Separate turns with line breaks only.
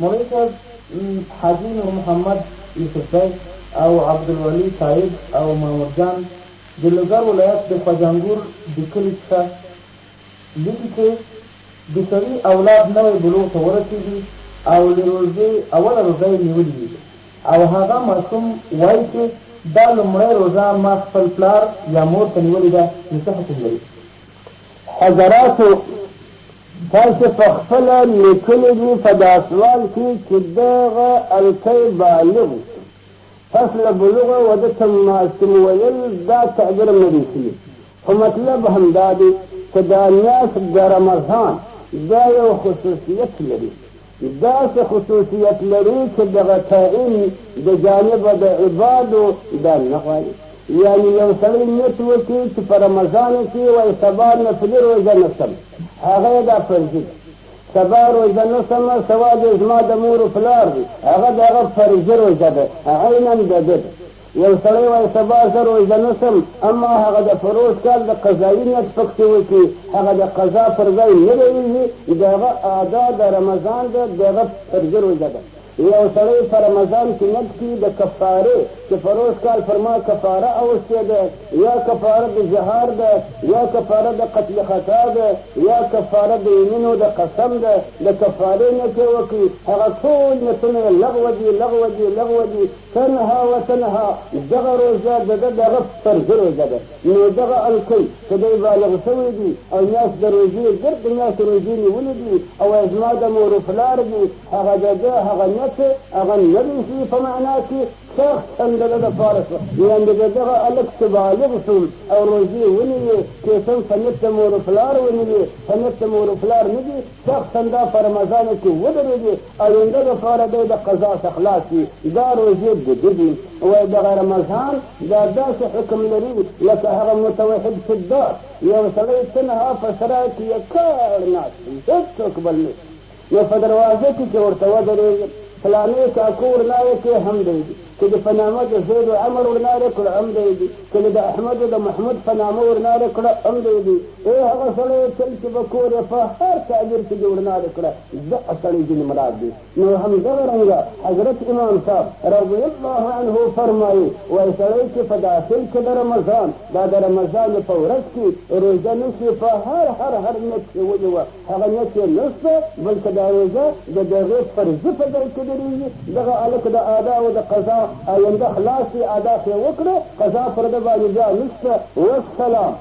مولوي صاحب حاجي نور محمد یوسف بی او عبدالولي صاحب او محمد جان د لوګر ولایت د خواجانګور د کلي څخه لیکي چې د سړي اولاد نوی بلوغ ته ورسېږي او له روژې اوله روژه یې نیولې وي او هغه ماشوم وایي چې دا لومړی روژه ما خپل پلار یا مور ته نیولې ده، نو څه حکم لري؟
حضراتو تاسې په خپله لیکلي دي په دا سوال کې چې دغه الکی بالغ فصل بلوغه و ده ته ماشوم ویل دا تعبیر نه دی شوي، خو مطلب همدا دی چې دا میاشت د رمضان دا یو خصوصیت لري، داسې خصوصیت لري چې دغه تعین د جانبه د عبادو دا نه غواړي. یعنی یو سړی نیت وکړي چې په رمضان کې وایي سبا نفلي روژه نسم، هغه یې دا فرضي ده. سبا روژه نسمه سوا د زما د مور و پلار دي، هغه د هغه فرضي روژه ده، عینا د ده ده. یو سړی وایي سبا زه روژه نسم، اما هغه د فروض کال د قضایي نیت پکې وکړي، هغه د قضا پر ځای نه دی، د هغه ادا د رمضان ده، د هغه فرضي روژه ده. یو سړی په رمضان کې نیت کړي د کفارې چې فروض کال فرما کفاره اوښتې ده، یا کفاره د جهار ده، یا کفاره د قتل خطا ده، یا کفاره د یمینو د قسم ده، د کفارې نیت یې وکړي، هغه ټول نیتونه یې لغوه دي لغوه دي لغوه دي. تنها و تنها دغه روژه د ده دغه فرضي روژه ده. نو دغه الکی چې دی بالغ شوی دي او میاشت د روژې ګرد میاشت روژې نیولې دي او زما د مور و پلار دي، هغه د ده هغه نیت هغه نه دی شي په معنا کې شخصا د ده دپاره شوه، یعنې د دغه هلک چې بالغ شول او روژې ونیوې کیسن په نیت د مور و پلار ونیوې، په نیت د مور و پلار نه دي، شخصا دا په رمضانو کې ودرېږي آینده دپاره دی د قضا څخه خلاص وي، دا روژې د ده دي. وایي دغه رمضان دا داسې حکم لري لکه هغه متوحد فدار، یو سړی تنها په سرای کې یې کاړ ناست وي، هېڅوک بل نشته، نو په دروازه کې چې ورته ودرېږي فلانې کاکو ورنایه کې هم دی، که د په نامه د زید و عمر ورناره کړه هم دی، که د احمد و د محمود په نامه ورناره کړه هم دی. ای هغه سړی تل چې به کور یې په هر تعبیر کې دې ورناره کړه دغه سړی ځینې مراد دی. نو همدغه رنګه حضرت امام صاحب رضی الله عنه فرمایي وایي سړی چې په داخل کې د رمضان دا د رمضان په ورځ کې روژه نشي په هر نیت کې ونیوه، هغه نیت یې نشته، بلکې دا روژه د دغې فرضي په ځای کې درېږي. دغه هلک د ادا او د قضا آینده خلاص ادا یې وکړه، قضا پر ده باندې بیا نشته. والسلام.